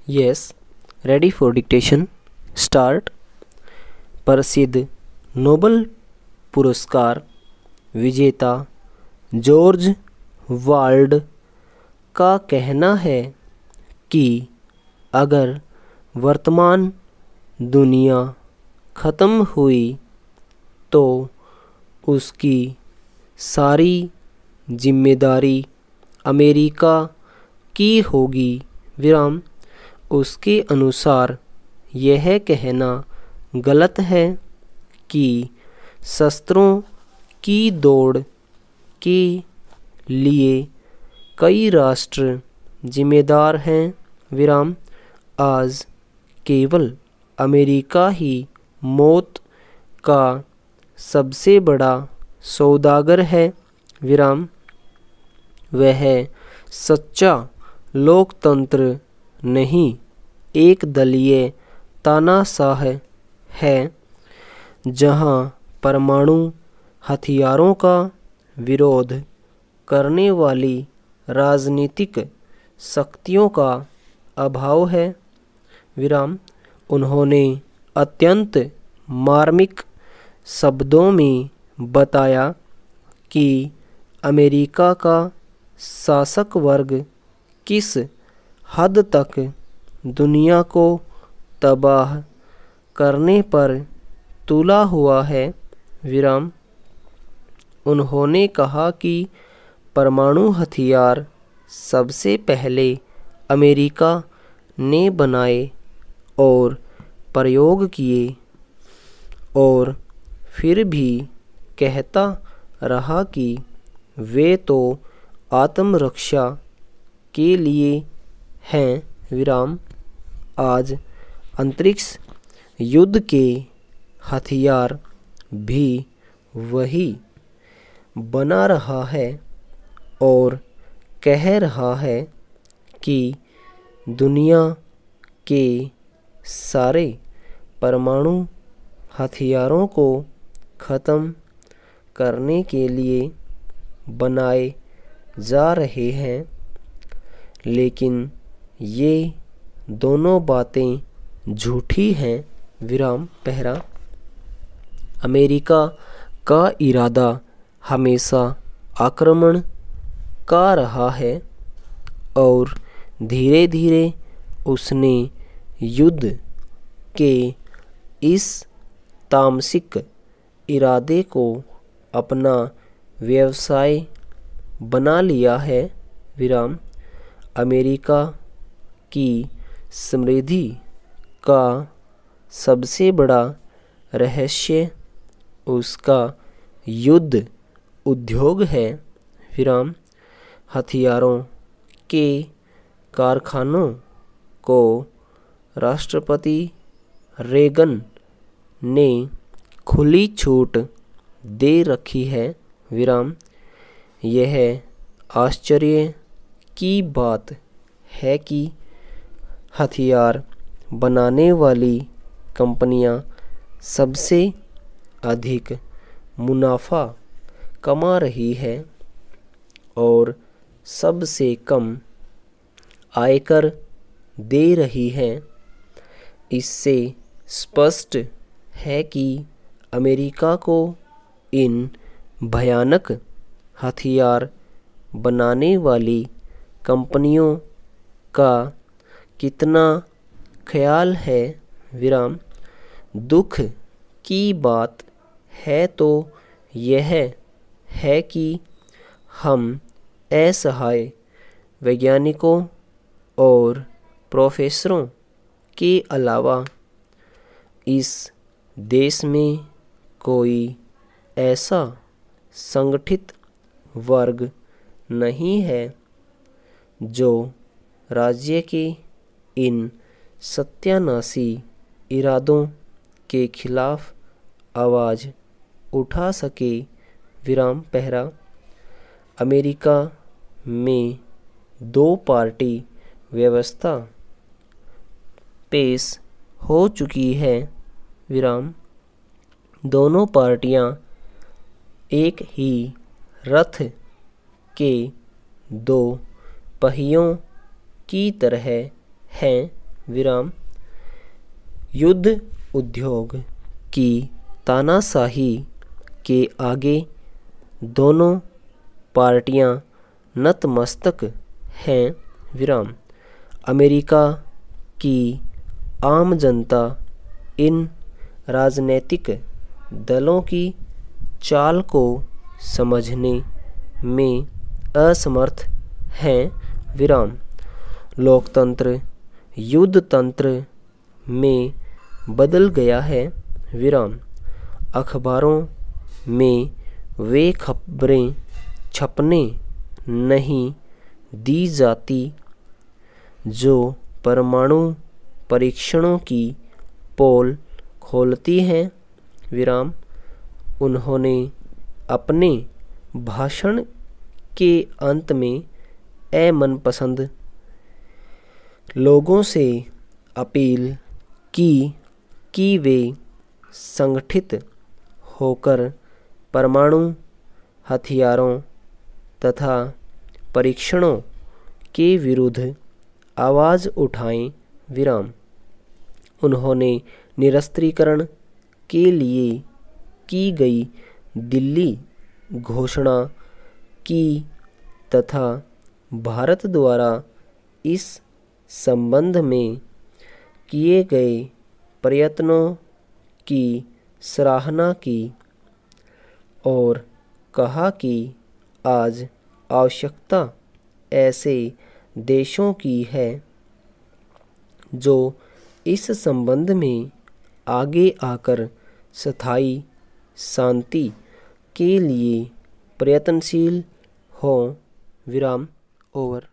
Yes, ready for dictation. Start. प्रसिद्ध Nobel पुरस्कार विजेता जॉर्ज वाल्ड का कहना है कि अगर वर्तमान दुनिया ख़त्म हुई तो उसकी सारी जिम्मेदारी अमेरिका की होगी। विराम। उसके अनुसार यह कहना गलत है कि शस्त्रों की दौड़ के लिए कई राष्ट्र जिम्मेदार हैं। विराम। आज केवल अमेरिका ही मौत का सबसे बड़ा सौदागर है। विराम। वह सच्चा लोकतंत्र नहीं, एक दलीय तानाशाह है जहां परमाणु हथियारों का विरोध करने वाली राजनीतिक शक्तियों का अभाव है। विराम। उन्होंने अत्यंत मार्मिक शब्दों में बताया कि अमेरिका का शासक वर्ग किस हद तक दुनिया को तबाह करने पर तुला हुआ है। विराम। उन्होंने कहा कि परमाणु हथियार सबसे पहले अमेरिका ने बनाए और प्रयोग किए और फिर भी कहता रहा कि वे तो आत्मरक्षा के लिए हैं। विराम। आज अंतरिक्ष युद्ध के हथियार भी वही बना रहा है और कह रहा है कि दुनिया के सारे परमाणु हथियारों को ख़त्म करने के लिए बनाए जा रहे हैं, लेकिन ये दोनों बातें झूठी हैं। विराम। पहला, अमेरिका का इरादा हमेशा आक्रमण का रहा है और धीरे धीरे उसने युद्ध के इस तामसिक इरादे को अपना व्यवसाय बना लिया है। विराम। अमेरिका की समृद्धि का सबसे बड़ा रहस्य उसका युद्ध उद्योग है। विराम। हथियारों के कारखानों को राष्ट्रपति रेगन ने खुली छूट दे रखी है। विराम। यह आश्चर्य की बात है कि हथियार बनाने वाली कंपनियां सबसे अधिक मुनाफा कमा रही है और सबसे कम आयकर दे रही है। इससे स्पष्ट है कि अमेरिका को इन भयानक हथियार बनाने वाली कंपनियों का कितना ख्याल है। विराम। दुख की बात है तो यह है कि हम असहाय वैज्ञानिकों और प्रोफेसरों के अलावा इस देश में कोई ऐसा संगठित वर्ग नहीं है जो राज्य के इन सत्यानाशी इरादों के खिलाफ आवाज़ उठा सके। विराम। पहला, अमेरिका में दो पार्टी व्यवस्था पेश हो चुकी है। विराम। दोनों पार्टियां एक ही रथ के दो पहियों की तरह हैं। विराम युद्ध उद्योग की तानाशाही के आगे दोनों पार्टियां नतमस्तक हैं, विराम अमेरिका की आम जनता इन राजनीतिक दलों की चाल को समझने में असमर्थ हैं, विराम लोकतंत्र युद्ध तंत्र में बदल गया है, विराम अखबारों में वे खबरें छपने नहीं दी जाती जो परमाणु परीक्षणों की पोल खोलती हैं, विराम उन्होंने अपने भाषण के अंत में मनपसंद लोगों से अपील की कि वे संगठित होकर परमाणु हथियारों तथा परीक्षणों के विरुद्ध आवाज़ उठाएं, विराम उन्होंने निरस्त्रीकरण के लिए की गई दिल्ली घोषणा की तथा भारत द्वारा इस संबंध में किए गए प्रयत्नों की सराहना की और कहा कि आज आवश्यकता ऐसे देशों की है जो इस संबंध में आगे आकर स्थायी शांति के लिए प्रयत्नशील हों, विराम ओवर।